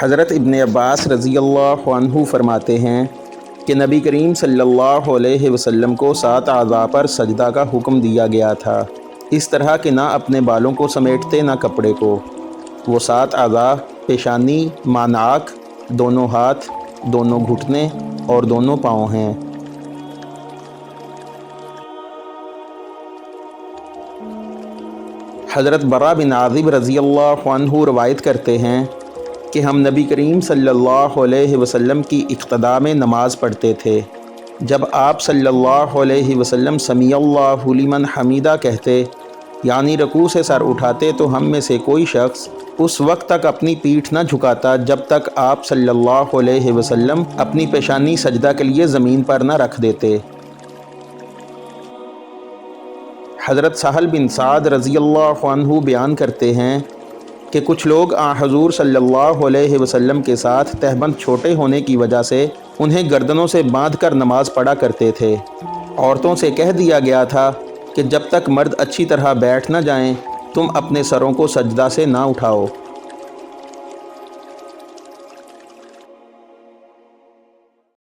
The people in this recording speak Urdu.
حضرت ابن عباس رضی اللہ عنہ فرماتے ہیں کہ نبی کریم صلی اللہ علیہ وسلم کو 7 اعضاء پر سجدہ کا حکم دیا گیا تھا، اس طرح کہ نہ اپنے بالوں کو سمیٹتے نہ کپڑے کو۔ وہ 7 اعضاء پیشانی، ماناک، دونوں ہاتھ، دونوں گھٹنے اور دونوں پاؤں ہیں۔ حضرت برا بن عازب رضی اللہ عنہ روایت کرتے ہیں کہ ہم نبی کریم صلی اللہ علیہ وسلم کی اقتداء میں نماز پڑھتے تھے۔ جب آپ صلی اللہ علیہ وسلم سمیع اللہ لمن حمیدہ کہتے، یعنی رکوع سے سر اٹھاتے، تو ہم میں سے کوئی شخص اس وقت تک اپنی پیٹھ نہ جھکاتا جب تک آپ صلی اللہ علیہ وسلم اپنی پیشانی سجدہ کے لیے زمین پر نہ رکھ دیتے۔ حضرت سہل بن سعد رضی اللہ عنہ بیان کرتے ہیں کہ کچھ لوگ حضور صلی اللہ علیہ وسلم کے ساتھ تہبند چھوٹے ہونے کی وجہ سے انہیں گردنوں سے باندھ کر نماز پڑھا کرتے تھے۔ عورتوں سے کہہ دیا گیا تھا کہ جب تک مرد اچھی طرح بیٹھ نہ جائیں تم اپنے سروں کو سجدہ سے نہ اٹھاؤ۔